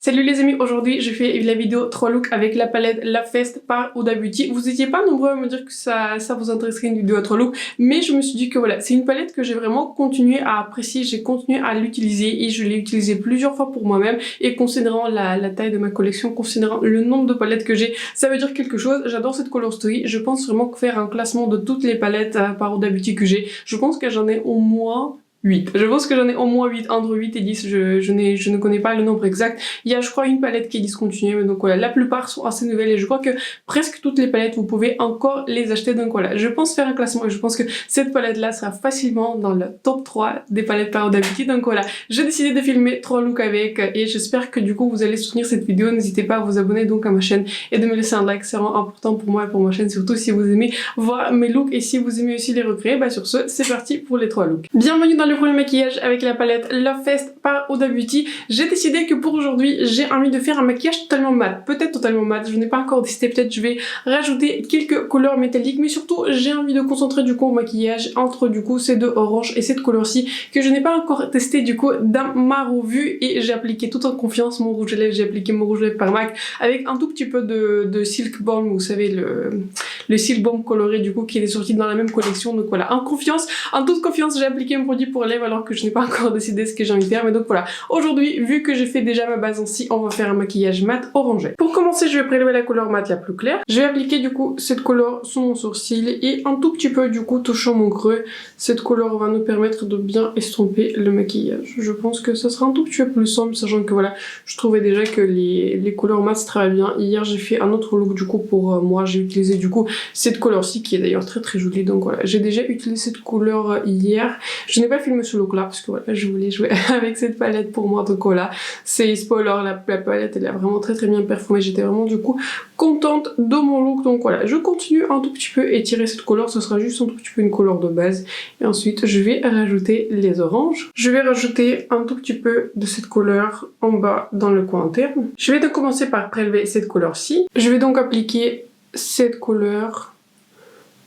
Salut les amis, aujourd'hui je fais la vidéo 3 looks avec la palette La Feste par Huda Beauty. Vous étiez pas nombreux à me dire que ça vous intéresserait une vidéo à 3 looks, mais je me suis dit que voilà, c'est une palette que j'ai vraiment continué à apprécier, j'ai continué à l'utiliser et je l'ai utilisée plusieurs fois pour moi-même, et considérant la taille de ma collection, considérant le nombre de palettes que j'ai, ça veut dire quelque chose. J'adore cette color story, je pense vraiment faire un classement de toutes les palettes par Huda Beauty que j'ai, je pense que j'en ai au moins 8. Je pense que j'en ai au moins 8, entre 8 et 10, je ne connais pas le nombre exact. Il y a je crois une palette qui est discontinuée, mais donc voilà, la plupart sont assez nouvelles et je crois que presque toutes les palettes vous pouvez encore les acheter, donc voilà, je pense faire un classement et je pense que cette palette là sera facilement dans le top 3 des palettes par Huda Beauty, donc voilà, j'ai décidé de filmer 3 looks avec et j'espère que du coup vous allez soutenir cette vidéo. N'hésitez pas à vous abonner donc à ma chaîne et de me laisser un like, c'est vraiment important pour moi et pour ma chaîne, surtout si vous aimez voir mes looks et si vous aimez aussi les recréer. Bah sur ce, c'est parti pour les 3 looks. Bienvenue dans le premier maquillage avec la palette Love Fest par Huda Beauty. J'ai décidé que pour aujourd'hui j'ai envie de faire un maquillage totalement mat, peut-être totalement mat, je n'ai pas encore décidé, peut-être je vais rajouter quelques couleurs métalliques, mais surtout j'ai envie de concentrer du coup au maquillage entre du coup ces deux oranges et cette couleur-ci que je n'ai pas encore testé du coup dans ma revue, et j'ai appliqué tout en confiance mon rouge à lèvres. J'ai appliqué mon rouge à lèvres par MAC avec un tout petit peu de Silk Balm, vous savez le Silk Balm coloré du coup qui est sorti dans la même collection, donc voilà, en confiance, en toute confiance j'ai appliqué un produit pour lèvres alors que je n'ai pas encore décidé ce que j'ai envie de faire, mais donc voilà, aujourd'hui vu que j'ai fait déjà ma base en si, on va faire un maquillage mat orangé. Pour commencer je vais prélever la couleur mat la plus claire, je vais appliquer du coup cette couleur sur mon sourcil et un tout petit peu du coup touchant mon creux. Cette couleur va nous permettre de bien estomper le maquillage. Je pense que ça sera un tout petit peu plus sombre, sachant que voilà, je trouvais déjà que les couleurs mat se travaillent bien. Hier j'ai fait un autre look du coup pour moi, j'ai utilisé du coup cette couleur-ci qui est d'ailleurs très très jolie, donc voilà, j'ai déjà utilisé cette couleur hier. Je n'ai pas filmé ce look là parce que voilà, je voulais jouer avec cette palette pour moi, donc voilà, c'est spoiler, la palette elle est vraiment très très bien perfumée, j'étais vraiment du coup contente de mon look, donc voilà, je continue un tout petit peu étirer cette couleur, ce sera juste un tout petit peu une couleur de base, et ensuite je vais rajouter les oranges. Je vais rajouter un tout petit peu de cette couleur en bas dans le coin interne. Je vais donc commencer par prélever cette couleur-ci, je vais donc appliquer cette couleur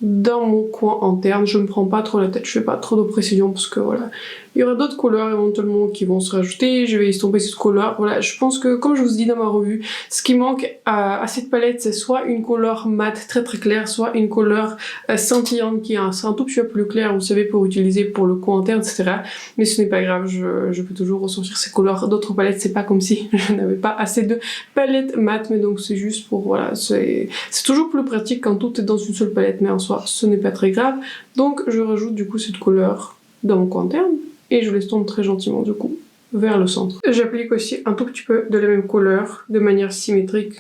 dans mon coin interne. Je me prends pas trop la tête, je fais pas trop de précision parce que voilà, il y aura d'autres couleurs éventuellement qui vont se rajouter. Je vais estomper cette couleur. Voilà, je pense que comme je vous dis dans ma revue, ce qui manque à cette palette c'est soit une couleur mate très très claire, soit une couleur scintillante qui est un tout petit peu plus clair, vous savez, pour utiliser pour le coin interne, etc. Mais ce n'est pas grave, je peux toujours ressentir ces couleurs d'autres palettes. C'est pas comme si je n'avais pas assez de palettes mat, mais donc c'est juste pour voilà, c'est toujours plus pratique quand tout est dans une seule palette, mais en soi ce n'est pas très grave. Donc je rajoute du coup cette couleur dans mon coin interne et je l'estompe très gentiment du coup vers le centre. J'applique aussi un tout petit peu de la même couleur de manière symétrique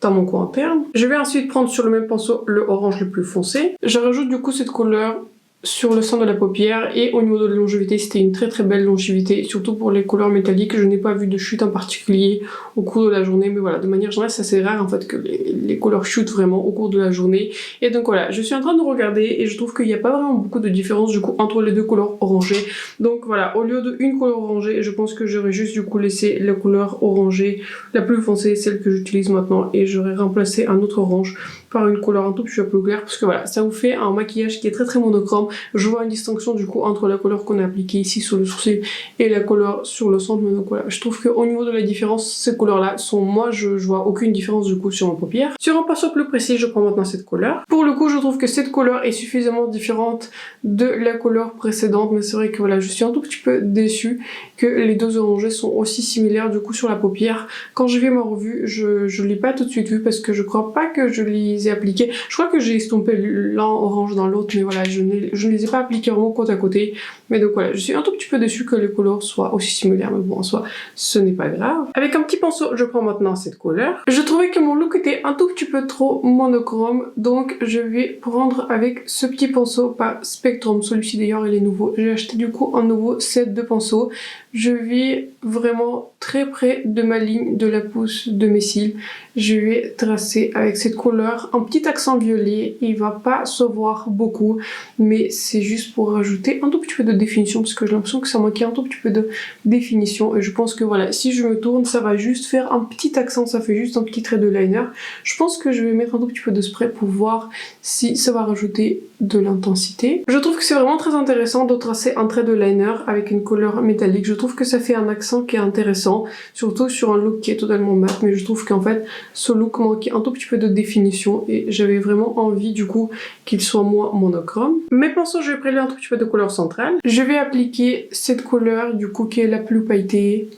dans mon coin interne. Je vais ensuite prendre sur le même pinceau le orange le plus foncé. Je rajoute du coup cette couleur sur le centre de la paupière, et au niveau de la longévité c'était une très très belle longévité, surtout pour les couleurs métalliques. Je n'ai pas vu de chute en particulier au cours de la journée, mais voilà, de manière générale c'est assez rare en fait que les couleurs chutent vraiment au cours de la journée. Et donc voilà, je suis en train de regarder et je trouve qu'il n'y a pas vraiment beaucoup de différence du coup entre les deux couleurs orangées. Donc voilà, au lieu d'une couleur orangée, je pense que j'aurais juste du coup laissé la couleur orangée la plus foncée, celle que j'utilise maintenant, et j'aurais remplacé un autre orange par une couleur un tout petit peu plus claire, parce que voilà, ça vous fait un maquillage qui est très très monochrome. Je vois une distinction du coup entre la couleur qu'on a appliquée ici sur le sourcil et la couleur sur le centre, mais donc voilà, je trouve qu'au niveau de la différence, ces couleurs là sont, moi je vois aucune différence du coup sur ma paupière. Sur un pinceau plus précis, je prends maintenant cette couleur. Pour le coup, je trouve que cette couleur est suffisamment différente de la couleur précédente, mais c'est vrai que voilà, je suis un tout petit peu déçue que les deux orangés sont aussi similaires du coup sur la paupière. Quand j'ai vu ma revue, je l'ai pas tout de suite vu parce que je crois pas que je les ai appliqués. Je crois que j'ai estompé l'un orange dans l'autre, mais voilà, je ne les ai pas appliqués vraiment côte à côté. Mais donc voilà, je suis un tout petit peu déçue que les couleurs soient aussi similaires, mais bon, en soi, ce n'est pas grave. Avec un petit pinceau, je prends maintenant cette couleur. Je trouvais que mon look était un tout petit peu trop monochrome, donc je vais prendre avec ce petit pinceau par Spectrum. Celui-ci d'ailleurs il est nouveau. J'ai acheté du coup un nouveau set de pinceaux. Je vais vraiment très près de ma ligne de la pousse de mes cils. Je vais tracer avec cette couleur un petit accent violet. Il va pas se voir beaucoup, mais c'est juste pour rajouter un tout petit peu de définition, parce que j'ai l'impression que ça manquait un tout petit peu de définition, et je pense que voilà, si je me tourne, ça va juste faire un petit accent, ça fait juste un petit trait de liner. Je pense que je vais mettre un tout petit peu de spray pour voir si ça va rajouter de l'intensité. Je trouve que c'est vraiment très intéressant de tracer un trait de liner avec une couleur métallique. Je trouve trouve que ça fait un accent qui est intéressant, surtout sur un look qui est totalement mat, mais je trouve qu'en fait ce look manquait un tout petit peu de définition et j'avais vraiment envie du coup qu'il soit moins monochrome. Mes pinceaux, je vais prélever un tout petit peu de couleur centrale. Je vais appliquer cette couleur du coup qui est la plus pailletée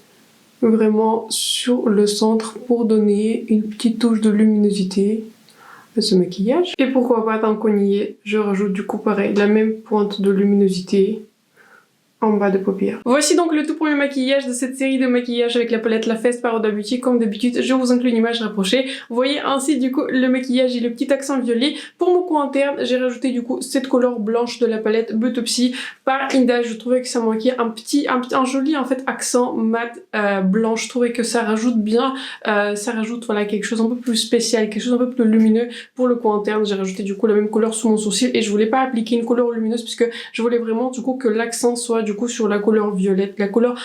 vraiment sur le centre pour donner une petite touche de luminosité à ce maquillage. Et pourquoi pas, tant qu'on y est, je rajoute du coup pareil la même pointe de luminosité en bas de paupières. Voici donc le tout premier maquillage de cette série de maquillages avec la palette La Feste par Huda Beauty. Comme d'habitude, je vous inclus une image rapprochée. Vous voyez ainsi du coup le maquillage et le petit accent violet. Pour mon coin interne, j'ai rajouté du coup cette couleur blanche de la palette Beautopsy par Inda. Je trouvais que ça manquait un joli en fait accent mat blanc. Je trouvais que ça rajoute bien, ça rajoute voilà quelque chose un peu plus spécial, quelque chose un peu plus lumineux. Pour le coin interne, j'ai rajouté du coup la même couleur sous mon sourcil et je voulais pas appliquer une couleur lumineuse puisque je voulais vraiment du coup que l'accent soit du coup sur la couleur violette, la couleur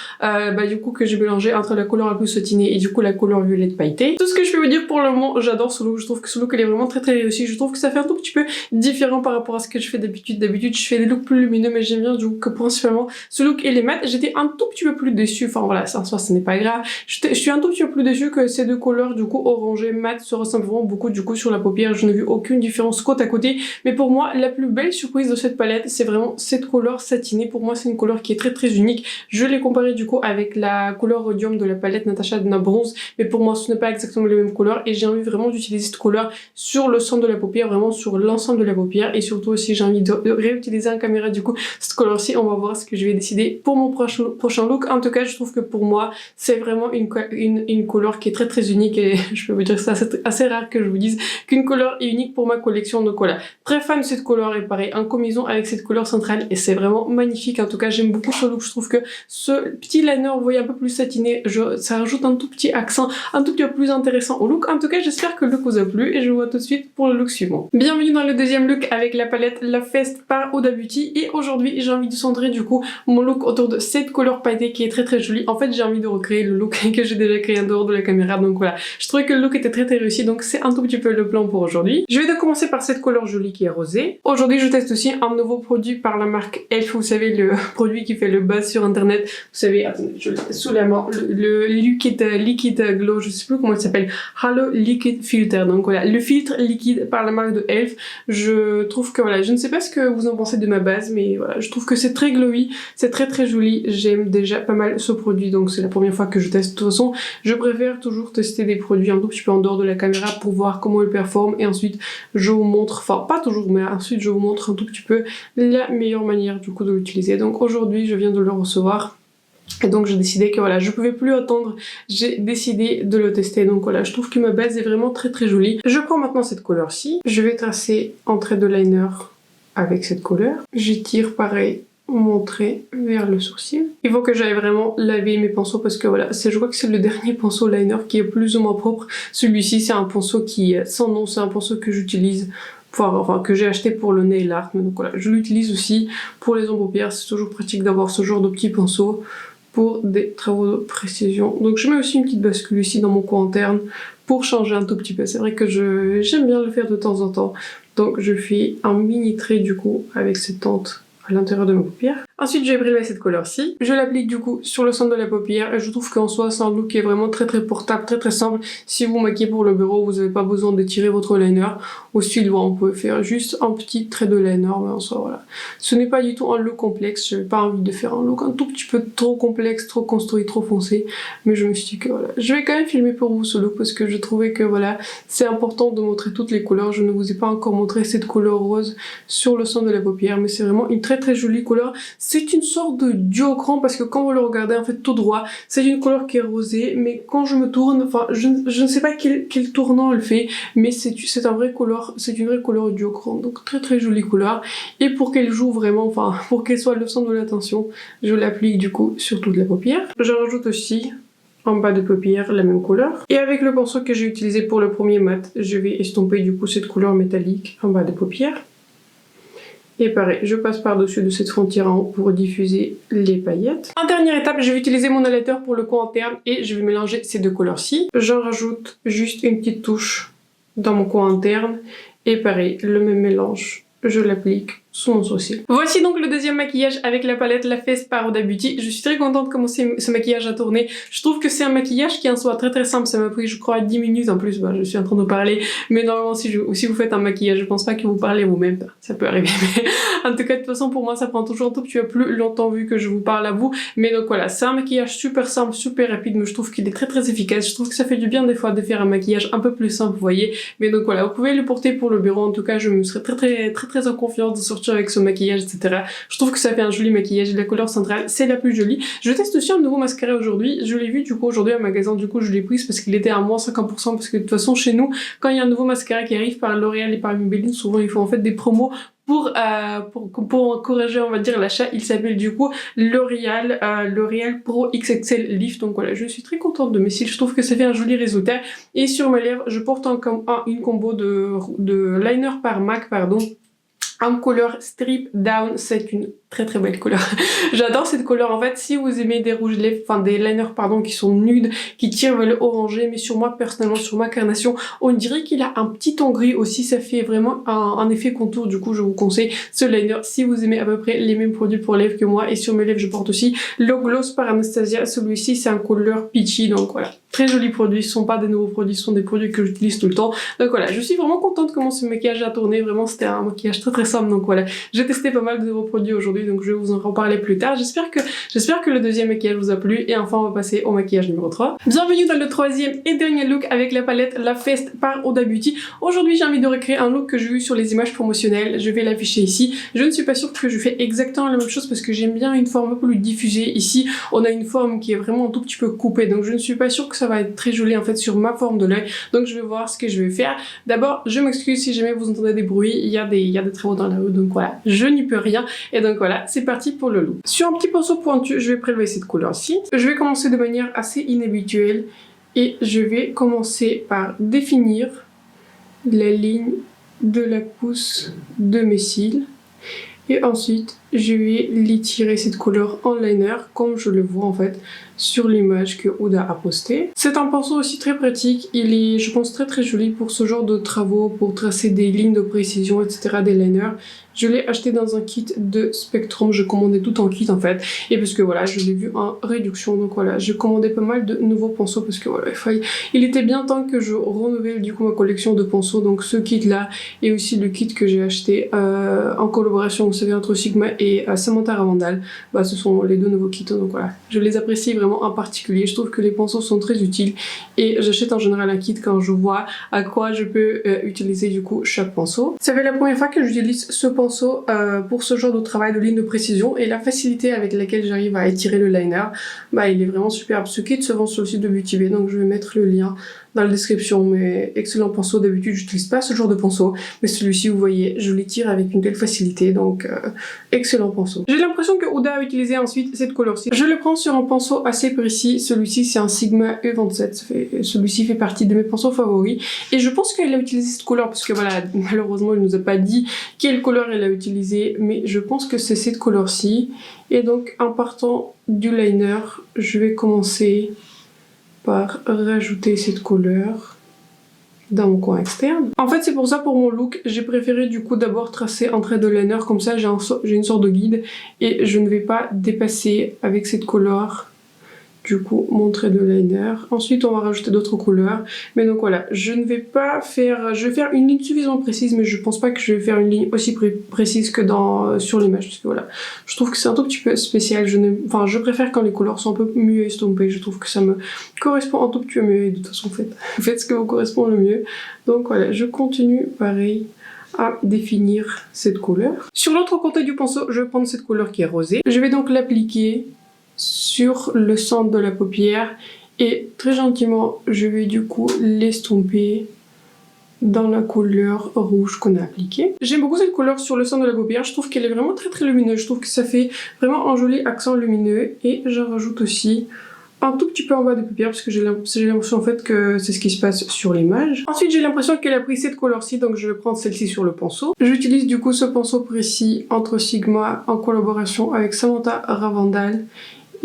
du coup que j'ai mélangé entre la couleur un peu satinée et du coup la couleur violette pailletée. Tout ce que je peux vous dire pour le moment, j'adore ce look, je trouve que ce look il est vraiment très réussi, je trouve que ça fait un tout petit peu différent par rapport à ce que je fais d'habitude. D'habitude je fais des looks plus lumineux mais j'aime bien du coup que principalement ce look et les mats. J'étais un tout petit peu plus déçue, enfin voilà, en soi ce n'est pas grave, je suis un tout petit peu plus déçue que ces deux couleurs du coup orangé mat se ressemblent vraiment beaucoup du coup sur la paupière. Je n'ai vu aucune différence côte à côté, mais pour moi la plus belle surprise de cette palette c'est vraiment cette couleur satinée. Pour moi c'est une couleur qui est très unique. Je l'ai comparé du coup avec la couleur rhodium de la palette Natasha Denona Bronze, mais pour moi ce n'est pas exactement les mêmes couleurs et j'ai envie vraiment d'utiliser cette couleur sur le centre de la paupière, vraiment sur l'ensemble de la paupière, et surtout aussi j'ai envie de réutiliser en caméra du coup cette couleur-ci. On va voir ce que je vais décider pour mon prochain look. En tout cas je trouve que pour moi c'est vraiment une couleur qui est très unique et je peux vous dire que c'est assez rare que je vous dise qu'une couleur est unique pour ma collection. Donc voilà, très fan de cette couleur et pareil en combinaison avec cette couleur centrale et c'est vraiment magnifique. En tout cas j'aime beaucoup ce look, je trouve que ce petit liner, vous voyez, un peu plus satiné, ça rajoute un tout petit accent, un tout petit peu plus intéressant au look. En tout cas j'espère que le look vous a plu et je vous vois tout de suite pour le look suivant. Bienvenue dans le deuxième look avec la palette La Feste par Huda Beauty et aujourd'hui j'ai envie de centrer du coup mon look autour de cette couleur pailletée qui est très jolie. En fait j'ai envie de recréer le look que j'ai déjà créé en dehors de la caméra, donc voilà, je trouvais que le look était très réussi, donc c'est un tout petit peu le plan pour aujourd'hui. Je vais donc commencer par cette couleur jolie qui est rosée. Aujourd'hui je teste aussi un nouveau produit par la marque Elf, vous savez le produit qui fait le buzz sur internet, vous savez, attendez, je l'ai sous la main, le liquid glow, je sais plus comment il s'appelle, Halo Liquid Filter. Donc voilà, le filtre liquide par la marque de Elf. Je trouve que voilà, je ne sais pas ce que vous en pensez de ma base, mais voilà, je trouve que c'est très glowy, c'est très joli. J'aime déjà pas mal ce produit, donc c'est la première fois que je teste. De toute façon, je préfère toujours tester des produits un tout petit peu en dehors de la caméra pour voir comment ils performent et ensuite je vous montre, enfin pas toujours, mais ensuite je vous montre un tout petit peu la meilleure manière du coup de l'utiliser. Donc aujourd'hui, je viens de le recevoir. Et donc j'ai décidé que voilà, je pouvais plus attendre, j'ai décidé de le tester. Donc voilà, je trouve que ma base est vraiment très jolie. Je prends maintenant cette couleur-ci, je vais tracer un trait de liner avec cette couleur. J'étire pareil mon trait vers le sourcil. Il faut que j'aille vraiment laver mes pinceaux parce que voilà, je crois que c'est le dernier pinceau liner qui est plus ou moins propre. Celui-ci c'est un pinceau qui est sans nom, c'est un pinceau que j'utilise, enfin que j'ai acheté pour le nail art, mais donc voilà, je l'utilise aussi pour les ombres paupières. C'est toujours pratique d'avoir ce genre de petits pinceaux pour des travaux de précision. Donc je mets aussi une petite bascule ici dans mon coin interne pour changer un tout petit peu. C'est vrai que j'aime bien le faire de temps en temps. Donc je fais un mini trait du coup avec cette teinte à l'intérieur de ma paupière. Ensuite, je vais prélever cette couleur-ci. Je l'applique du coup sur le centre de la paupière et je trouve qu'en soi, c'est un look qui est vraiment très portable, très simple. Si vous maquillez pour le bureau, vous n'avez pas besoin d'étirer votre liner. Au stylo, on peut faire juste un petit trait de liner, mais en soi, voilà. Ce n'est pas du tout un look complexe. Je n'avais pas envie de faire un look un tout petit peu trop complexe, trop construit, trop foncé. Mais je me suis dit que voilà, je vais quand même filmer pour vous ce look parce que je trouvais que voilà, c'est important de montrer toutes les couleurs. Je ne vous ai pas encore montré cette couleur rose sur le centre de la paupière, mais c'est vraiment une très jolie couleur. C'est une sorte de duochrome parce que quand vous le regardez en fait tout droit, c'est une couleur qui est rosée, mais quand je me tourne, enfin je ne sais pas quel tournant elle fait, mais c'est une vraie couleur duochrome, donc très jolie couleur. Et pour qu'elle joue vraiment, enfin pour qu'elle soit le centre de l'attention, je l'applique du coup sur toute la paupière. Je rajoute aussi en bas de paupière la même couleur. Et avec le pinceau que j'ai utilisé pour le premier mat, je vais estomper du coup cette couleur métallique en bas de paupière. Et pareil, je passe par-dessus de cette fond tirant pour diffuser les paillettes. En dernière étape, je vais utiliser mon highlighter pour le coin interne et je vais mélanger ces deux couleurs-ci. J'en rajoute juste une petite touche dans mon coin interne et pareil, le même mélange, je l'applique sous mon sourcil. Voici donc le deuxième maquillage avec la palette La Feste par Huda Beauty. Je suis très contente de commencer ce maquillage à tourner. Je trouve que c'est un maquillage qui en soit très simple. Ça m'a pris je crois 10 minutes en plus. Bah, je suis en train de parler. Mais normalement si vous faites un maquillage, je pense pas que vous parlez vous-même. Ça peut arriver. Mais en tout cas de toute façon pour moi ça prend toujours un tout petit peu plus longtemps vu que je vous parle à vous. Mais donc voilà, c'est un maquillage super simple, super rapide. Mais je trouve qu'il est très efficace. Je trouve que ça fait du bien des fois de faire un maquillage un peu plus simple, vous voyez. Mais donc voilà, vous pouvez le porter pour le bureau. En tout cas je me serais très en confiance de sortir avec ce maquillage, etc. Je trouve que ça fait un joli maquillage et la couleur centrale c'est la plus jolie. Je teste aussi un nouveau mascara aujourd'hui. Je l'ai vu du coup aujourd'hui à un magasin, du coup je l'ai prise parce qu'il était à moins 50% parce que de toute façon chez nous, quand il y a un nouveau mascara qui arrive par L'Oréal et par Maybelline, souvent ils font en fait des promos pour encourager on va dire l'achat. Il s'appelle du coup L'Oréal Pro XXL Lift. Donc voilà, je suis très contente de mes cils, je trouve que ça fait un joli résultat. Et sur mes lèvres je porte une combo de liner par MAC en couleur Strip Down. C'est une très belle couleur. J'adore cette couleur. En fait, si vous aimez des rouges lèvres, enfin des liners pardon, qui sont nudes, qui tirent vers le orangé, mais sur moi personnellement, sur ma carnation, on dirait qu'il a un petit ton gris aussi. Ça fait vraiment un effet contour. Du coup, je vous conseille ce liner si vous aimez à peu près les mêmes produits pour lèvres que moi. Et sur mes lèvres, je porte aussi le Gloss par Anastasia. Celui-ci, c'est un couleur peachy. Donc voilà, très joli produit. Ce sont pas des nouveaux produits, ce sont des produits que j'utilise tout le temps. Donc voilà, je suis vraiment contente comment ce maquillage a tourné. Vraiment, c'était un maquillage très simple. Donc voilà, j'ai testé pas mal de nouveaux produits aujourd'hui. Donc je vais vous en reparler plus tard. J'espère que le deuxième maquillage vous a plu. Et enfin on va passer au maquillage numéro 3. Bienvenue dans le troisième et dernier look avec la palette La Feste par Huda Beauty. Aujourd'hui j'ai envie de recréer un look que j'ai vu sur les images promotionnelles. Je vais l'afficher ici. Je ne suis pas sûre que je fais exactement la même chose parce que j'aime bien une forme un peu plus diffusée. Ici on a une forme qui est vraiment un tout petit peu coupée. Donc je ne suis pas sûre que ça va être très joli en fait sur ma forme de l'œil. Donc je vais voir ce que je vais faire. D'abord je m'excuse si jamais vous entendez des bruits. Il y a des travaux dans la rue. Donc voilà, je n'y peux rien. Et donc voilà, c'est parti pour le look. Sur un petit pinceau pointu, je vais prélever cette couleur-ci. Je vais commencer de manière assez inhabituelle et je vais commencer par définir la ligne de la pousse de mes cils. Et ensuite, je vais l'étirer cette couleur en liner comme je le vois en fait sur l'image que Huda a postée. C'est un pinceau aussi très pratique, il est je pense très joli pour ce genre de travaux, pour tracer des lignes de précision etc. des liners. Je l'ai acheté dans un kit de Spectrum, je commandais tout en kit en fait, et parce que voilà je l'ai vu en réduction, donc voilà je commandais pas mal de nouveaux pinceaux parce que voilà il était bien temps que je renouvelle du coup ma collection de pinceaux, donc ce kit là et aussi le kit que j'ai acheté en collaboration vous savez entre Sigma et Samantha Ravandal, bah, ce sont les deux nouveaux kits, donc voilà je les apprécie vraiment en particulier. Je trouve que les pinceaux sont très utiles et j'achète en général un kit quand je vois à quoi je peux utiliser du coup chaque pinceau. Ça fait la première fois que j'utilise ce pinceau pour ce genre de travail de ligne de précision et la facilité avec laquelle j'arrive à étirer le liner, bah il est vraiment superbe. Ce kit se vend sur le site de Beauty Bay, donc je vais mettre le lien dans la description, mais excellent pinceau. D'habitude j'utilise pas ce genre de pinceau, mais celui-ci vous voyez je l'étire avec une telle facilité, donc excellent pinceau. J'ai l'impression que Huda a utilisé ensuite cette couleur-ci. Je le prends sur un pinceau assez précis, celui-ci c'est un Sigma E27, celui-ci fait partie de mes pinceaux favoris et je pense qu'elle a utilisé cette couleur parce que voilà malheureusement elle nous a pas dit quelle couleur elle a utilisé, mais je pense que c'est cette couleur-ci. Et donc en partant du liner je vais commencer par rajouter cette couleur dans mon coin externe. En fait c'est pour ça pour mon look j'ai préféré du coup d'abord tracer un trait de liner, comme ça j'ai une sorte de guide et je ne vais pas dépasser avec cette couleur du coup mon trait de liner. Ensuite on va rajouter d'autres couleurs, mais donc voilà je ne vais pas faire, je vais faire une ligne suffisamment précise mais je pense pas que je vais faire une ligne aussi précise que sur l'image parce que voilà je trouve que c'est un tout petit peu spécial. Je préfère quand les couleurs sont un peu mieux estompées, je trouve que ça me correspond un tout petit peu mieux et de toute façon faites ce que vous correspond le mieux. Donc voilà je continue pareil à définir cette couleur. Sur l'autre côté du pinceau je vais prendre cette couleur qui est rosée, je vais donc l'appliquer sur le centre de la paupière et très gentiment je vais du coup l'estomper dans la couleur rouge qu'on a appliquée. J'aime beaucoup cette couleur sur le centre de la paupière, je trouve qu'elle est vraiment très lumineuse, je trouve que ça fait vraiment un joli accent lumineux et je rajoute aussi un tout petit peu en bas des paupières parce que j'ai l'impression en fait que c'est ce qui se passe sur l'image. Ensuite j'ai l'impression qu'elle a pris cette couleur-ci, donc je vais prendre celle-ci sur le pinceau. J'utilise du coup ce pinceau précis entre Sigma en collaboration avec Samantha Ravandal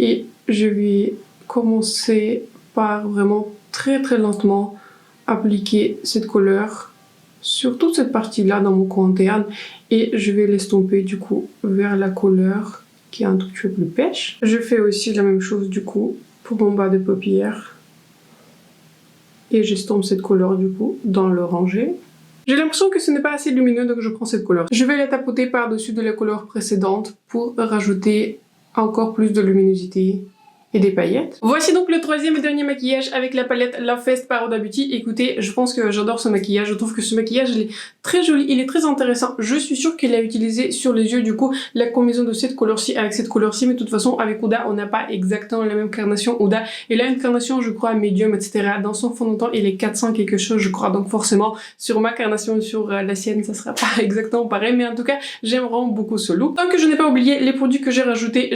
et je vais commencer par vraiment très lentement appliquer cette couleur sur toute cette partie-là dans mon coin interne et je vais l'estomper du coup vers la couleur qui est un tout petit peu plus pêche. Je fais aussi la même chose du coup pour mon bas de paupière et j'estompe cette couleur du coup dans le rangé. J'ai l'impression que ce n'est pas assez lumineux donc je prends cette couleur. Je vais la tapoter par-dessus de la couleur précédente pour rajouter encore plus de luminosité et des paillettes. Voici donc le troisième et dernier maquillage avec la palette Love Fest par Huda Beauty. Écoutez, je pense que j'adore ce maquillage. Je trouve que ce maquillage, il est très joli, il est très intéressant. Je suis sûre qu'elle a utilisé sur les yeux, du coup, la combinaison de cette couleur-ci avec cette couleur-ci. Mais de toute façon, avec Huda, on n'a pas exactement la même carnation. Huda, elle a une carnation, je crois, medium, etc. Dans son fond de teint, il est 400 quelque chose, je crois. Donc forcément, sur ma carnation et sur la sienne, ça sera pas exactement pareil. Mais en tout cas, j'aime vraiment beaucoup ce look. Tant que je n'ai pas oublié les produits que j'ai rajouté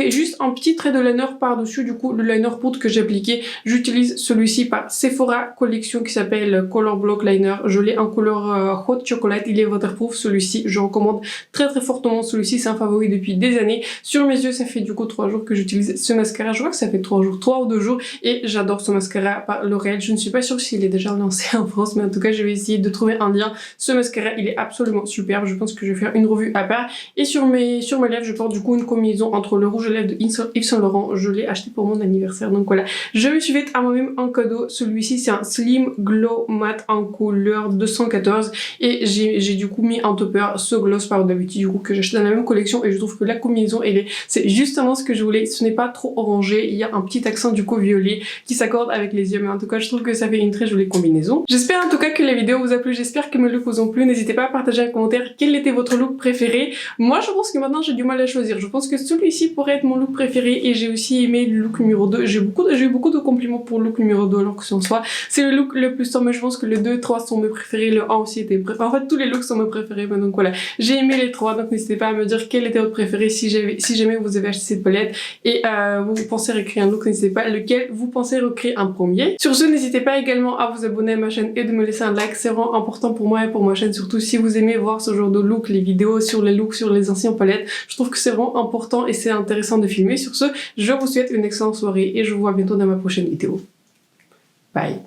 juste un petit trait de liner par-dessus, du coup, le liner poudre que j'ai appliqué. J'utilise celui-ci par Sephora collection qui s'appelle Color Block Liner. Je l'ai en couleur Hot Chocolate. Il est waterproof celui-ci. Je recommande très très fortement celui-ci. C'est un favori depuis des années. Sur mes yeux, ça fait du coup 3 jours que j'utilise ce mascara. Je crois que ça fait 3 jours, 3 ou 2 jours. Et j'adore ce mascara par L'Oréal. Je ne suis pas sûre s'il est déjà lancé en France, mais en tout cas, je vais essayer de trouver un lien. Ce mascara, il est absolument superbe. Je pense que je vais faire une revue à part. Et sur mes lèvres, je porte du coup une combinaison entre le rouge à lèvres de Yves Saint Laurent. Je l'ai acheté pour mon anniversaire, donc voilà, je me suis fait à moi-même un cadeau. Celui-ci c'est un Slim Glow Matte en couleur 214 et j'ai du coup mis en topper ce gloss par Huda Beauty du coup que j'achète dans la même collection et je trouve que la combinaison c'est justement ce que je voulais. Ce n'est pas trop orangé, il y a un petit accent du coup violet qui s'accorde avec les yeux, mais en tout cas je trouve que ça fait une très jolie combinaison. J'espère en tout cas que la vidéo vous a plu, j'espère que mes looks vous ont plu. N'hésitez pas à partager en commentaire quel était votre look préféré. Moi je pense que maintenant j'ai du mal à choisir, je pense que celui-ci pourrait être mon look préféré et j'ai aussi aimé le look numéro 2. J'ai eu beaucoup de compliments pour le look numéro 2 alors que en soi c'est le look le plus sombre, mais je pense que le 2 et 3 sont mes préférés, le 1 aussi était préféré. En fait tous les looks sont mes préférés, mais donc voilà, j'ai aimé les 3, donc n'hésitez pas à me dire quel était votre préféré si jamais vous avez acheté cette palette et vous pensez recréer un look, n'hésitez pas lequel vous pensez recréer en premier. Sur ce, n'hésitez pas également à vous abonner à ma chaîne et de me laisser un like, c'est vraiment important pour moi et pour ma chaîne, surtout si vous aimez voir ce genre de look, les vidéos sur les looks, sur les anciennes palettes. Je trouve que c'est vraiment important et c'est intéressant de filmer. Sur ce, je vous souhaite une excellente soirée et je vous vois bientôt dans ma prochaine vidéo. Bye!